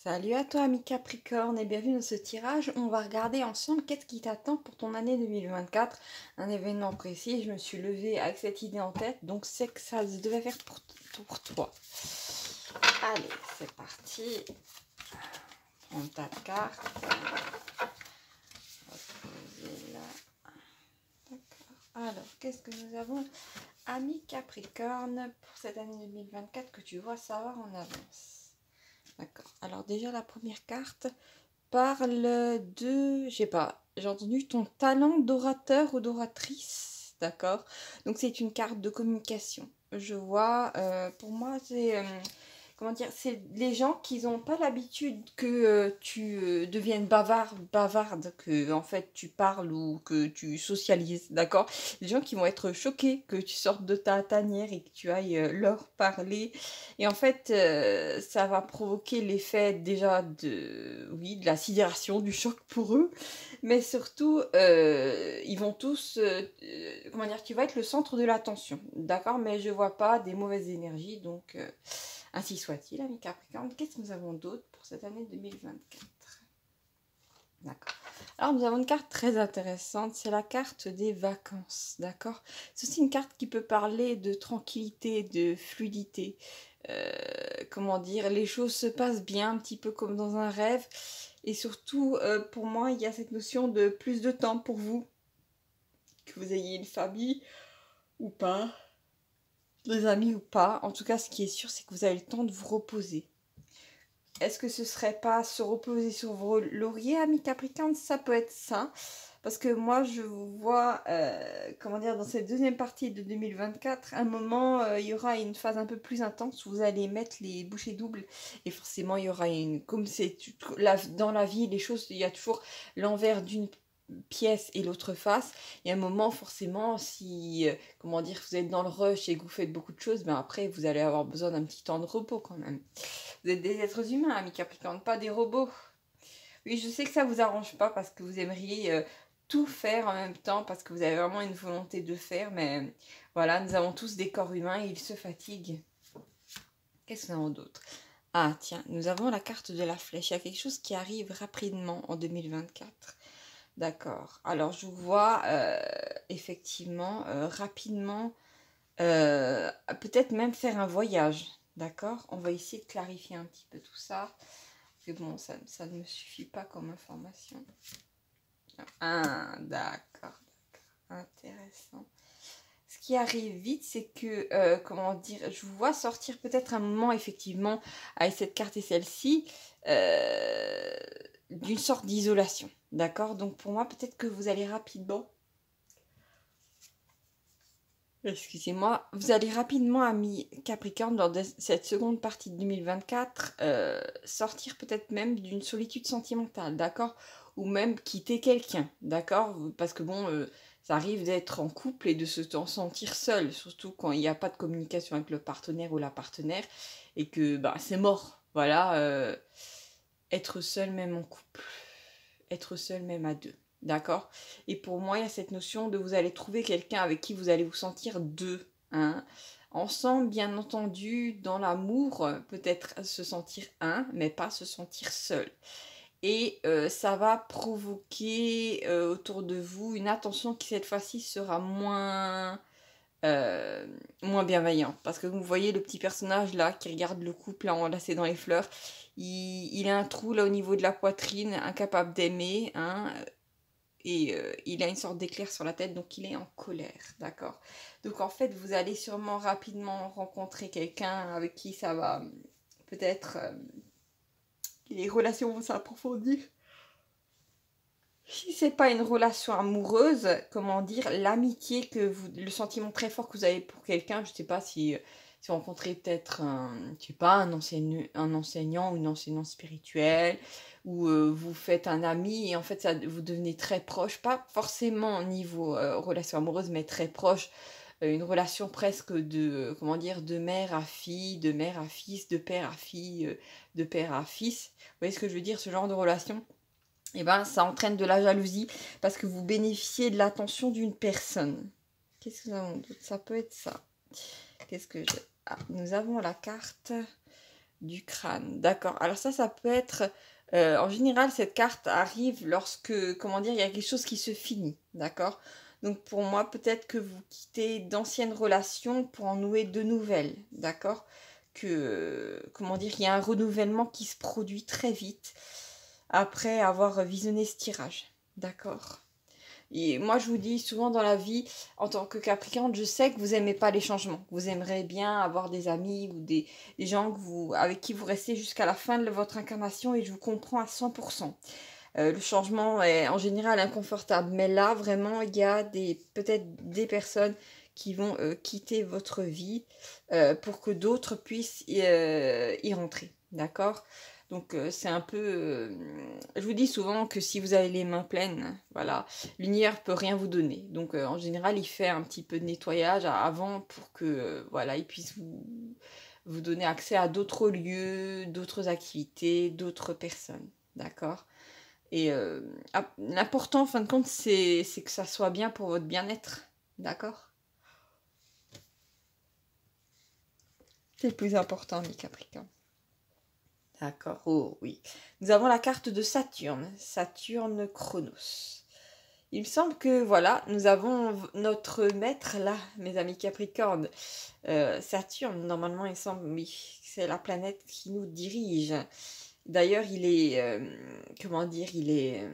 Salut à toi, ami Capricorne, et bienvenue dans ce tirage. On va regarder ensemble qu'est-ce qui t'attend pour ton année 2024. Un événement précis. Je me suis levée avec cette idée en tête, donc c'est que ça devait faire pour toi. Allez, c'est parti. Prends ta carte. On va poser là. D'accord. Alors, qu'est-ce que nous avons, ami Capricorne, pour cette année 2024 que tu dois savoir en avance? D'accord. Alors déjà, la première carte parle de, je sais pas, j'ai entendu ton talent d'orateur ou d'oratrice. D'accord. Donc c'est une carte de communication. Je vois, pour moi, c'est, comment dire, c'est les gens qui n'ont pas l'habitude que tu deviennes bavarde, que en fait tu parles ou que tu socialises, d'accord? Les gens qui vont être choqués que tu sortes de ta tanière et que tu ailles leur parler. Et en fait, ça va provoquer l'effet déjà de, oui, de la sidération, du choc pour eux, mais surtout, ils vont tous, comment dire, tu vas être le centre de l'attention, d'accord? Mais je vois pas des mauvaises énergies, donc ainsi soit-il, ami Capricorne. Qu'est-ce que nous avons d'autre pour cette année 2024? D'accord. Alors, nous avons une carte très intéressante, c'est la carte des vacances, d'accord? C'est aussi une carte qui peut parler de tranquillité, de fluidité. Comment dire, les choses se passent bien, un petit peu comme dans un rêve. Et surtout, pour moi, il y a cette notion de plus de temps pour vous, que vous ayez une famille ou pas, des amis ou pas. En tout cas, ce qui est sûr, c'est que vous avez le temps de vous reposer. Est-ce que ce serait pas se reposer sur vos lauriers, amis Capricorne? Ça peut être ça. Parce que moi, je vous vois, comment dire, dans cette deuxième partie de 2024, un moment, il y aura une phase un peu plus intense où vous allez mettre les bouchées doubles. Et forcément, il y aura une... Comme c'est dans la vie, les choses, il y a toujours l'envers d'une pièce et l'autre face. Et à un moment, forcément, si, comment dire, vous êtes dans le rush et que vous faites beaucoup de choses, ben après, vous allez avoir besoin d'un petit temps de repos quand même. Vous êtes des êtres humains, amis Capricorne, pas des robots. Oui, je sais que ça vous arrange pas parce que vous aimeriez tout faire en même temps, parce que vous avez vraiment une volonté de faire, mais voilà, nous avons tous des corps humains et ils se fatiguent. Qu'est-ce que nous avons d'autre? Ah, tiens, nous avons la carte de la flèche. Il y a quelque chose qui arrive rapidement en 2024. D'accord. Alors, je vous vois effectivement rapidement, peut-être même faire un voyage. D'accord? On va essayer de clarifier un petit peu tout ça. Parce que bon, ça ne me suffit pas comme information. Ah, d'accord. Intéressant. Ce qui arrive vite, c'est que, comment dire, je vous vois sortir peut-être un moment, effectivement, avec cette carte et celle-ci, d'une sorte d'isolation. D'accord? Donc pour moi, peut-être que vous allez rapidement, excusez-moi, vous allez rapidement, ami Capricorne, lors de cette seconde partie de 2024, sortir peut-être même d'une solitude sentimentale, d'accord? Ou même quitter quelqu'un, d'accord? Parce que bon, ça arrive d'être en couple et de se sentir seul, surtout quand il n'y a pas de communication avec le partenaire ou la partenaire, et que bah, c'est mort, voilà. Être seul même en couple, être seul même à deux. D'accord? Et pour moi, il y a cette notion de vous allez trouver quelqu'un avec qui vous allez vous sentir deux. Hein? Ensemble, bien entendu, dans l'amour, peut-être se sentir un, mais pas se sentir seul. Et ça va provoquer autour de vous une attention qui cette fois-ci sera moins bienveillante. Parce que vous voyez le petit personnage là qui regarde le couple là enlacé dans les fleurs, il a un trou là au niveau de la poitrine, incapable d'aimer, hein, et il a une sorte d'éclair sur la tête, donc il est en colère, d'accord? Donc en fait, vous allez sûrement rapidement rencontrer quelqu'un avec qui ça va peut-être les relations vont s'approfondir. Si c'est pas une relation amoureuse, comment dire, l'amitié que vous, le sentiment très fort que vous avez pour quelqu'un, je sais pas si vous rencontrez peut-être je sais pas, un enseignant ou une enseignante spirituelle, ou vous faites un ami et en fait ça, vous devenez très proche, pas forcément au niveau relation amoureuse, mais très proche, une relation presque de, comment dire, de mère à fille, de mère à fils, de père à fille, de père à fils. Vous voyez ce que je veux dire, ce genre de relation? Et ben, ça entraîne de la jalousie parce que vous bénéficiez de l'attention d'une personne. Qu'est-ce que nous avons d'autre? Ça peut être ça. Qu'est-ce que j'ai? Ah, nous avons la carte du crâne. D'accord. Alors ça peut être... en général, cette carte arrive lorsque, comment dire, il y a quelque chose qui se finit. D'accord. Donc pour moi, peut-être que vous quittez d'anciennes relations pour en nouer de nouvelles. D'accord. Que, comment dire, il y a un renouvellement qui se produit très vite après avoir visionné ce tirage. D'accord. Et moi, je vous dis souvent dans la vie, en tant que Capricorne, je sais que vous n'aimez pas les changements. Vous aimeriez bien avoir des amis ou des gens avec qui vous restez jusqu'à la fin de votre incarnation et je vous comprends à 100%. Le changement est en général inconfortable, mais là, vraiment, il y a peut-être des personnes qui vont quitter votre vie pour que d'autres puissent y rentrer. D'accord. Donc c'est un peu... je vous dis souvent que si vous avez les mains pleines, voilà, l'univers peut rien vous donner. Donc en général, il fait un petit peu de nettoyage avant pour que voilà, il puisse vous donner accès à d'autres lieux, d'autres activités, d'autres personnes. D'accord. Et l'important, en fin de compte, c'est que ça soit bien pour votre bien-être. D'accord. C'est le plus important, mes Capricornes. D'accord, oh oui. Nous avons la carte de Saturne, Saturne Chronos. Il me semble que voilà, nous avons notre maître là, mes amis Capricornes. Saturne, normalement, il semble, oui, c'est la planète qui nous dirige. D'ailleurs, il est, comment dire, il est,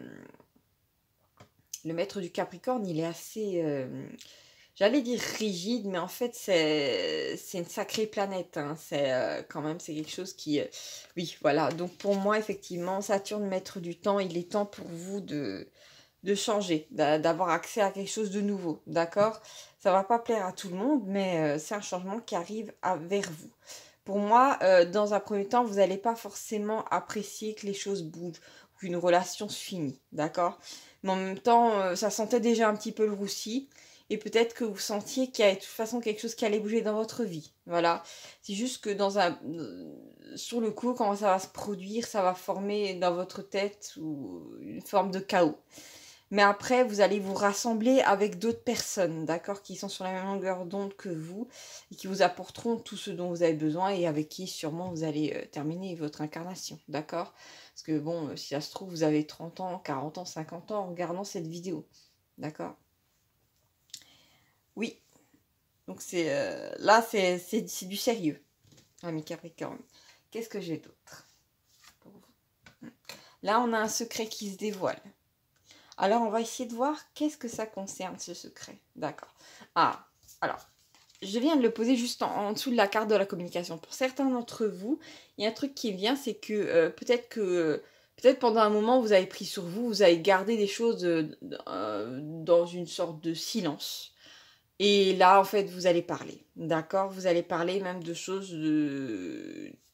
le maître du Capricorne, il est assez, j'allais dire rigide, mais en fait, c'est une sacrée planète. Hein. C'est quand même, c'est quelque chose qui... oui, voilà. Donc pour moi, effectivement, Saturne, maître du temps, il est temps pour vous de changer, d'avoir accès à quelque chose de nouveau. D'accord. Ça va pas plaire à tout le monde, mais c'est un changement qui arrive vers vous. Pour moi, dans un premier temps, vous n'allez pas forcément apprécier que les choses bougent ou qu'une relation se finit. D'accord. Mais en même temps, ça sentait déjà un petit peu le roussi. Et peut-être que vous sentiez qu'il y a de toute façon quelque chose qui allait bouger dans votre vie. Voilà. C'est juste que sur le coup, quand ça va se produire, ça va former dans votre tête une forme de chaos. Mais après, vous allez vous rassembler avec d'autres personnes, d'accord, qui sont sur la même longueur d'onde que vous et qui vous apporteront tout ce dont vous avez besoin et avec qui sûrement vous allez terminer votre incarnation, d'accord. Parce que bon, si ça se trouve, vous avez 30 ans, 40 ans, 50 ans en regardant cette vidéo, d'accord. Oui, donc là, c'est du sérieux, ami Capricorne. Qu'est-ce que j'ai d'autre pour vous? Là, on a un secret qui se dévoile. Alors, on va essayer de voir qu'est-ce que ça concerne, ce secret. D'accord. Ah, alors, je viens de le poser juste en dessous de la carte de la communication. Pour certains d'entre vous, il y a un truc qui vient, c'est que peut-être pendant un moment, vous avez pris sur vous, vous avez gardé des choses dans une sorte de silence. Et là, en fait, vous allez parler, d'accord? Vous allez parler même de choses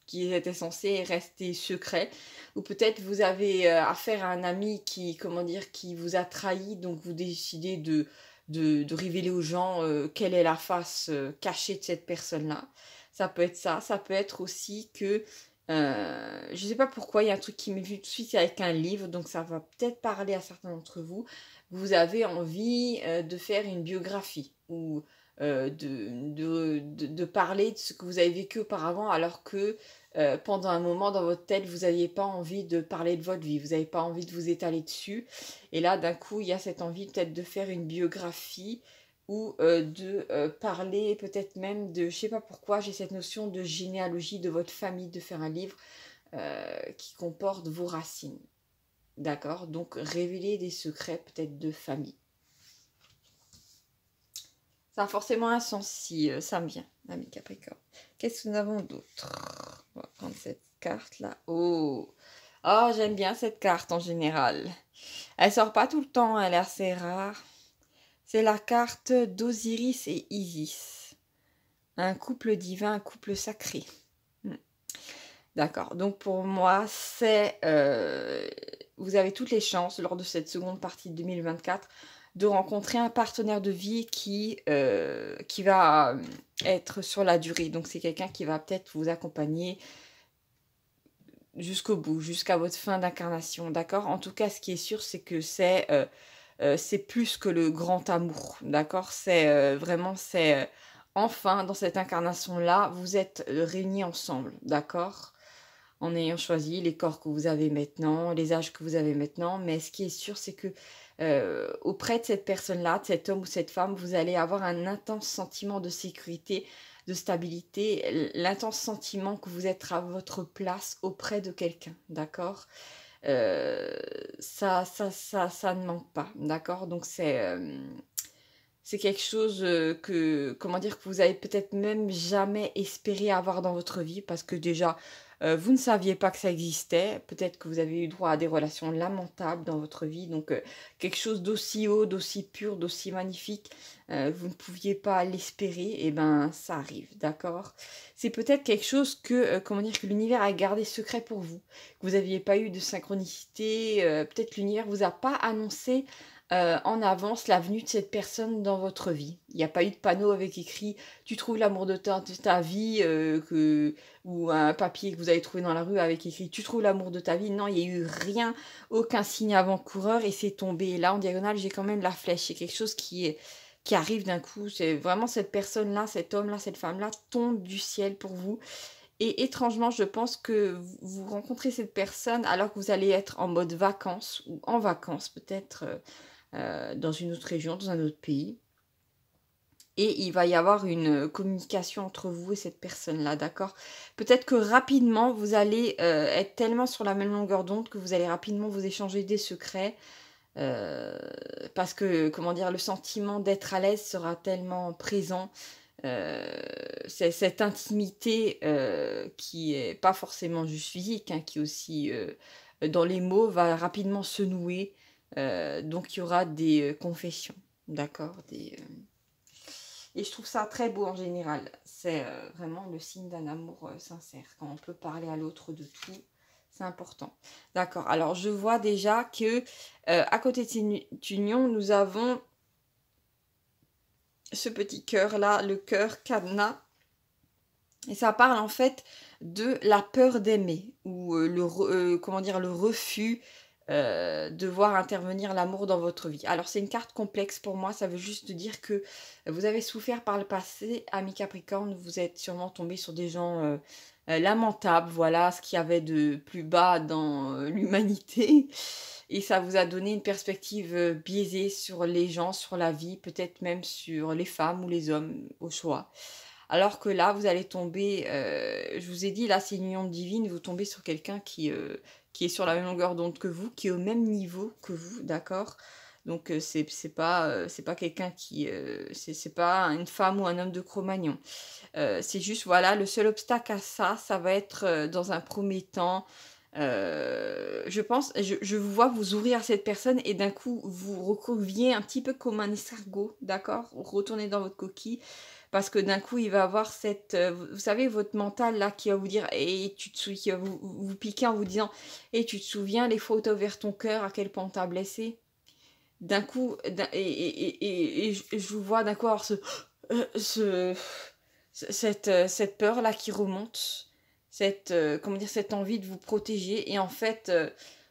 qui étaient censées rester secrets. Ou peut-être vous avez affaire à un ami qui, comment dire, qui vous a trahi, donc vous décidez de révéler aux gens quelle est la face cachée de cette personne-là. Ça peut être ça. Ça peut être aussi que, je ne sais pas pourquoi, il y a un truc qui m'est venu tout de suite avec un livre, donc ça va peut-être parler à certains d'entre vous. Vous avez envie de faire une biographie ou de parler de ce que vous avez vécu auparavant alors que pendant un moment dans votre tête, vous n'aviez pas envie de parler de votre vie, vous n'avez pas envie de vous étaler dessus. Et là, d'un coup, il y a cette envie peut-être de faire une biographie ou de parler peut-être même de, je sais pas pourquoi, j'ai cette notion de généalogie de votre famille, de faire un livre qui comporte vos racines. D'accord. Donc, révéler des secrets peut-être de famille. Ça a forcément un sens si ça me vient, ami Capricorne. Qu'est-ce que nous avons d'autre? On va prendre cette carte-là. Oh, oh, j'aime bien cette carte en général. Elle sort pas tout le temps, elle est assez rare. C'est la carte d'Osiris et Isis. Un couple divin, un couple sacré. D'accord. Donc pour moi, vous avez toutes les chances lors de cette seconde partie de 2024 de rencontrer un partenaire de vie qui va être sur la durée. Donc c'est quelqu'un qui va peut-être vous accompagner jusqu'au bout, jusqu'à votre fin d'incarnation. D'accord. En tout cas, ce qui est sûr, c'est que c'est plus que le grand amour. D'accord. Enfin, dans cette incarnation-là, vous êtes réunis ensemble. D'accord. en ayant choisi les corps que vous avez maintenant, les âges que vous avez maintenant. Mais ce qui est sûr, c'est que auprès de cette personne-là, de cet homme ou cette femme, vous allez avoir un intense sentiment de sécurité, de stabilité, l'intense sentiment que vous êtes à votre place auprès de quelqu'un, d'accord? Euh, ça ne manque pas, d'accord? Donc c'est quelque chose que, comment dire, que vous avez peut-être même jamais espéré avoir dans votre vie parce que déjà, vous ne saviez pas que ça existait. Peut-être que vous avez eu droit à des relations lamentables dans votre vie. Donc, quelque chose d'aussi haut, d'aussi pur, d'aussi magnifique, vous ne pouviez pas l'espérer. Et ben, ça arrive, d'accord? C'est peut-être quelque chose que, comment dire, que l'univers a gardé secret pour vous. Que vous n'aviez pas eu de synchronicité. Peut-être que l'univers vous a pas annoncé en avance la venue de cette personne dans votre vie. Il n'y a pas eu de panneau avec écrit tu trouves l'amour de ta vie ou un papier que vous avez trouvé dans la rue avec écrit tu trouves l'amour de ta vie. Non, il n'y a eu rien, aucun signe avant-coureur et c'est tombé. Et là, en diagonale, j'ai quand même la flèche. C'est quelque chose qui arrive d'un coup. C'est vraiment cette personne-là, cet homme-là, cette femme-là tombe du ciel pour vous. Et étrangement, je pense que vous rencontrez cette personne alors que vous allez être en mode vacances ou en vacances peut-être dans une autre région, dans un autre pays. Et il va y avoir une communication entre vous et cette personne-là, d'accord? Peut-être que rapidement, vous allez être tellement sur la même longueur d'onde que vous allez rapidement vous échanger des secrets. Parce que, comment dire, le sentiment d'être à l'aise sera tellement présent. C'est cette intimité qui est pas forcément juste physique, hein, qui est aussi dans les mots, va rapidement se nouer. Donc il y aura des confessions, d'accord, et je trouve ça très beau en général. C'est vraiment le signe d'un amour sincère. Quand on peut parler à l'autre de tout, c'est important. D'accord, alors je vois déjà que à côté de cette union, nous avons ce petit cœur là, le cœur cadenas. Et ça parle en fait de la peur d'aimer ou comment dire, le refus de voir intervenir l'amour dans votre vie. Alors c'est une carte complexe pour moi, ça veut juste dire que vous avez souffert par le passé, ami Capricorne, vous êtes sûrement tombé sur des gens lamentables, voilà ce qu'il y avait de plus bas dans l'humanité. Et ça vous a donné une perspective biaisée sur les gens, sur la vie, peut-être même sur les femmes ou les hommes au choix. Alors que là, vous allez tomber, je vous ai dit, là, c'est une union divine, vous tombez sur quelqu'un qui est sur la même longueur d'onde que vous, qui est au même niveau que vous, d'accord? Donc, c'est pas quelqu'un qui... c'est pas une femme ou un homme de Cro-Magnon. C'est juste, voilà, le seul obstacle à ça, ça va être dans un premier temps... je pense, je vous vois vous ouvrir à cette personne et d'un coup, vous recouviez un petit peu comme un escargot, d'accord? Retournez dans votre coquille. Parce que d'un coup, il va avoir cette... vous savez, votre mental là qui va vous dire... Et tu te souviens, qui va vous piquer en vous disant... Et tu te souviens les fois où t'as ouvert ton cœur, à quel point on t'a blessé? D'un coup... Et je vous vois d'un coup avoir cette peur là qui remonte. Comment dire, cette envie de vous protéger. Et en fait,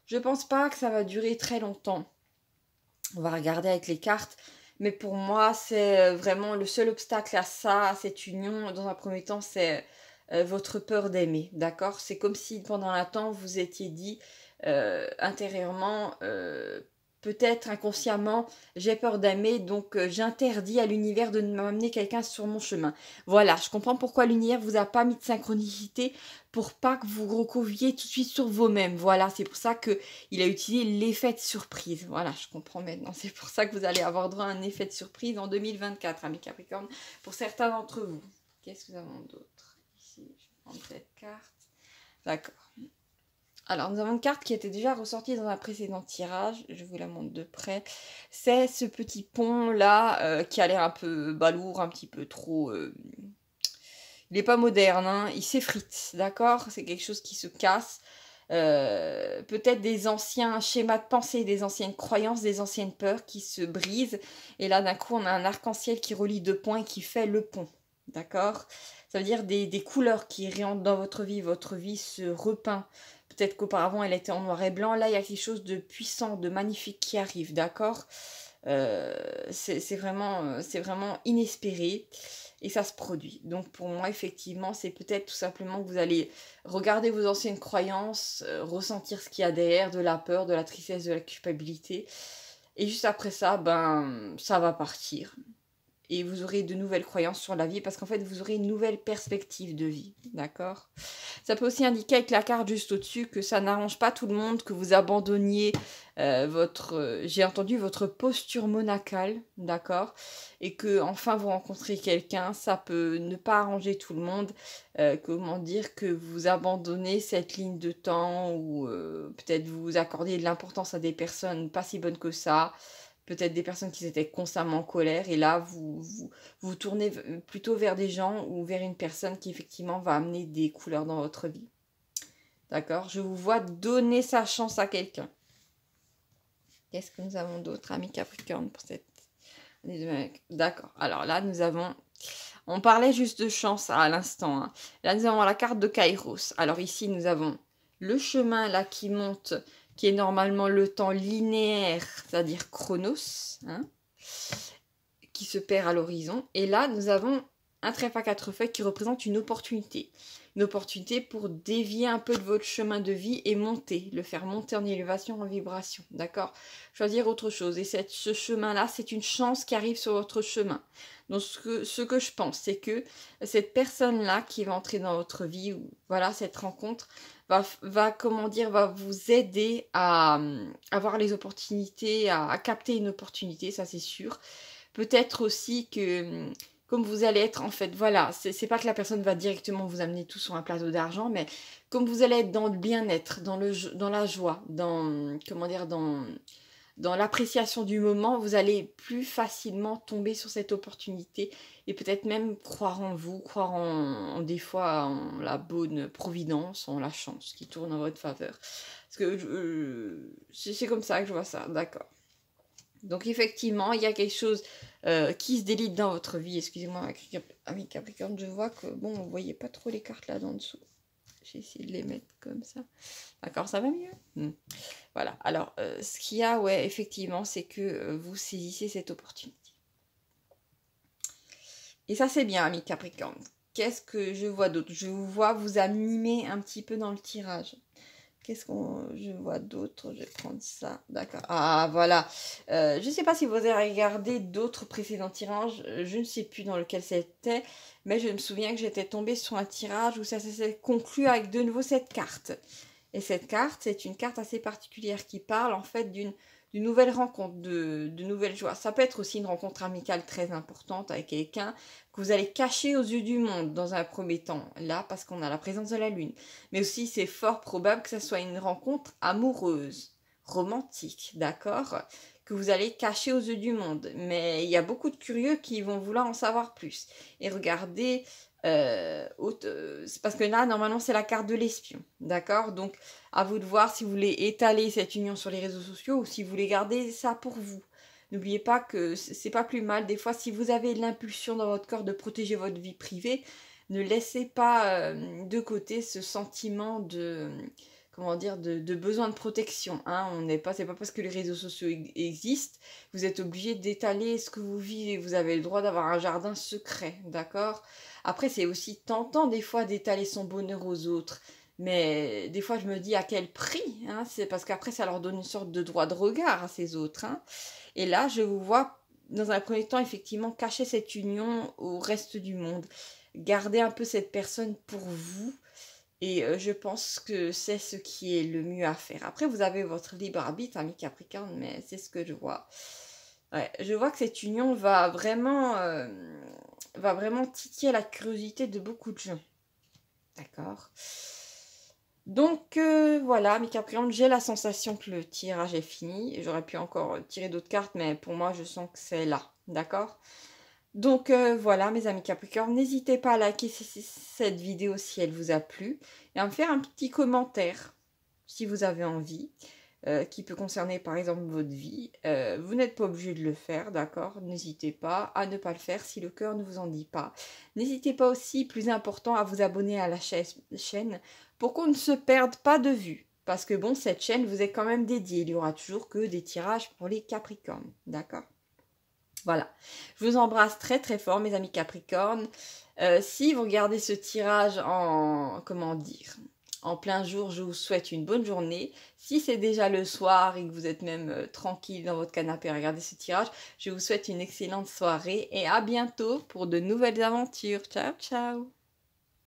je pense pas que ça va durer très longtemps. On va regarder avec les cartes. Mais pour moi, c'est vraiment le seul obstacle à ça, à cette union, dans un premier temps, c'est votre peur d'aimer, d'accord? C'est comme si pendant un temps, vous étiez dit intérieurement, peut-être inconsciemment, j'ai peur d'aimer, donc j'interdis à l'univers de m'amener quelqu'un sur mon chemin. Voilà, je comprends pourquoi l'univers vous a pas mis de synchronicité pour pas que vous recouvriez tout de suite sur vous-même. Voilà, c'est pour ça que il a utilisé l'effet de surprise. Voilà, je comprends maintenant. C'est pour ça que vous allez avoir droit à un effet de surprise en 2024, amis Capricorne, pour certains d'entre vous. Qu'est-ce que nous avons d'autre ici? Je vais prendre cette carte. D'accord. Alors, nous avons une carte qui était déjà ressortie dans un précédent tirage. Je vous la montre de près. C'est ce petit pont-là qui a l'air un peu balourd, un petit peu trop... Il n'est pas moderne, hein. Il s'effrite, d'accord? C'est quelque chose qui se casse. Peut-être des anciens schémas de pensée, des anciennes croyances, des anciennes peurs qui se brisent. Et là, d'un coup, on a un arc-en-ciel qui relie deux points et qui fait le pont. D'accord? Ça veut dire des couleurs qui rentrent dans votre vie se repeint. Peut-être qu'auparavant, elle était en noir et blanc. Là, il y a quelque chose de puissant, de magnifique qui arrive. D'accord? c'est vraiment inespéré et ça se produit. Donc pour moi, effectivement, c'est peut-être tout simplement que vous allez regarder vos anciennes croyances, ressentir ce qu'il y a derrière, de la peur, de la tristesse, de la culpabilité. Et juste après ça, ben, ça va partir et vous aurez de nouvelles croyances sur la vie parce qu'en fait, vous aurez une nouvelle perspective de vie, d'accord? Ça peut aussi indiquer avec la carte juste au-dessus que ça n'arrange pas tout le monde, que vous abandonniez j'ai entendu votre posture monacale, d'accord? Et que enfin vous rencontrez quelqu'un, ça peut ne pas arranger tout le monde. Comment dire que vous abandonnez cette ligne de temps ou peut-être vous accordez de l'importance à des personnes pas si bonnes que ça, peut-être des personnes qui étaient constamment en colère, et là, vous tournez plutôt vers des gens ou vers une personne qui, effectivement, va amener des couleurs dans votre vie. D'accord? Je vous vois donner sa chance à quelqu'un. Qu'est-ce que nous avons d'autre, amis Capricorne, pour cette... D'accord. Alors là, nous avons... On parlait juste de chance à l'instant. Hein. Là, nous avons la carte de Kairos. Alors ici, nous avons le chemin là qui monte, qui est normalement le temps linéaire, c'est-à-dire chronos, hein, qui se perd à l'horizon. Et là, nous avons un trèfle à 4 feuilles qui représente une opportunité. Une opportunité pour dévier un peu de votre chemin de vie et monter, le faire monter en élévation, en vibration, d'accord? Choisir autre chose. Et ce chemin-là, c'est une chance qui arrive sur votre chemin. Donc, ce que je pense, c'est que cette personne-là qui va entrer dans votre vie, ou voilà, cette rencontre, va vous aider à avoir les opportunités, à capter une opportunité, ça c'est sûr. Peut-être aussi que, comme vous allez être, en fait, voilà, c'est pas que la personne va directement vous amener tout sur un plateau d'argent, mais comme vous allez être dans le bien-être, dans la joie, comment dire, dans l'appréciation du moment, vous allez plus facilement tomber sur cette opportunité et peut-être même croire en vous, croire en des fois en la bonne providence, en la chance qui tourne en votre faveur. Parce que c'est comme ça que je vois ça, d'accord. Donc effectivement, il y a quelque chose qui se délite dans votre vie. Excusez-moi, ami Capricorne, je vois que, bon, vous voyez pas trop les cartes là-dedans dessous. J'ai essayé de les mettre comme ça. D'accord, ça va mieux Voilà, alors, ce qu'il y a, ouais, effectivement, c'est que vous saisissez cette opportunité. Et ça, c'est bien, ami Capricorne. Qu'est-ce que je vois d'autre? Je vous vois vous animer un petit peu dans le tirage. Qu'est-ce qu'on... Je vois d'autres, je vais prendre ça, d'accord. Ah, voilà. Je ne sais pas si vous avez regardé d'autres précédents tirages, je ne sais plus dans lequel c'était, mais je me souviens que j'étais tombée sur un tirage où ça s'est conclu avec de nouveau cette carte. Et cette carte, c'est une carte assez particulière qui parle en fait d'une nouvelle rencontre, de nouvelles joies. Ça peut être aussi une rencontre amicale très importante avec quelqu'un que vous allez cacher aux yeux du monde dans un premier temps, là parce qu'on a la présence de la lune. Mais aussi c'est fort probable que ce soit une rencontre amoureuse, romantique, d'accord, que vous allez cacher aux yeux du monde. Mais il y a beaucoup de curieux qui vont vouloir en savoir plus. Et regardez... c'est parce que là, normalement, c'est la carte de l'espion, d'accord? Donc, à vous de voir si vous voulez étaler cette union sur les réseaux sociaux ou si vous voulez garder ça pour vous. N'oubliez pas que c'est pas plus mal. Des fois, si vous avez l'impulsion dans votre corps de protéger votre vie privée, ne laissez pas de côté ce sentiment de, comment dire, de besoin de protection. Hein. C'est pas parce que les réseaux sociaux existent, vous êtes obligé d'étaler ce que vous vivez. Vous avez le droit d'avoir un jardin secret, d'accord? Après, c'est aussi tentant des fois d'étaler son bonheur aux autres. Mais des fois, je me dis à quel prix, hein, c'est parce qu'après, ça leur donne une sorte de droit de regard à ces autres. Hein. Et là, je vous vois, dans un premier temps, effectivement, cacher cette union au reste du monde. Garder un peu cette personne pour vous. Et je pense que c'est ce qui est le mieux à faire. Après, vous avez votre libre arbitre, ami Capricorne, mais c'est ce que je vois. Ouais, je vois que cette union va vraiment titiller la curiosité de beaucoup de gens. D'accord. Donc voilà, mes Capricornes, j'ai la sensation que le tirage est fini. J'aurais pu encore tirer d'autres cartes, mais pour moi, je sens que c'est là. D'accord. Donc voilà, mes amis Capricornes, n'hésitez pas à liker cette vidéo si elle vous a plu et à me faire un petit commentaire si vous avez envie. Qui peut concerner par exemple votre vie. Vous n'êtes pas obligé de le faire, d'accord? N'hésitez pas à ne pas le faire si le cœur ne vous en dit pas. N'hésitez pas aussi, plus important, à vous abonner à la chaîne pour qu'on ne se perde pas de vue. Parce que bon, cette chaîne vous est quand même dédiée. Il y aura toujours que des tirages pour les Capricornes. D'accord? Voilà. Je vous embrasse très très fort, mes amis Capricornes. Si vous regardez ce tirage en, comment dire, en plein jour, je vous souhaite une bonne journée. Si c'est déjà le soir et que vous êtes même tranquille dans votre canapé à regarder ce tirage, je vous souhaite une excellente soirée et à bientôt pour de nouvelles aventures. Ciao, ciao!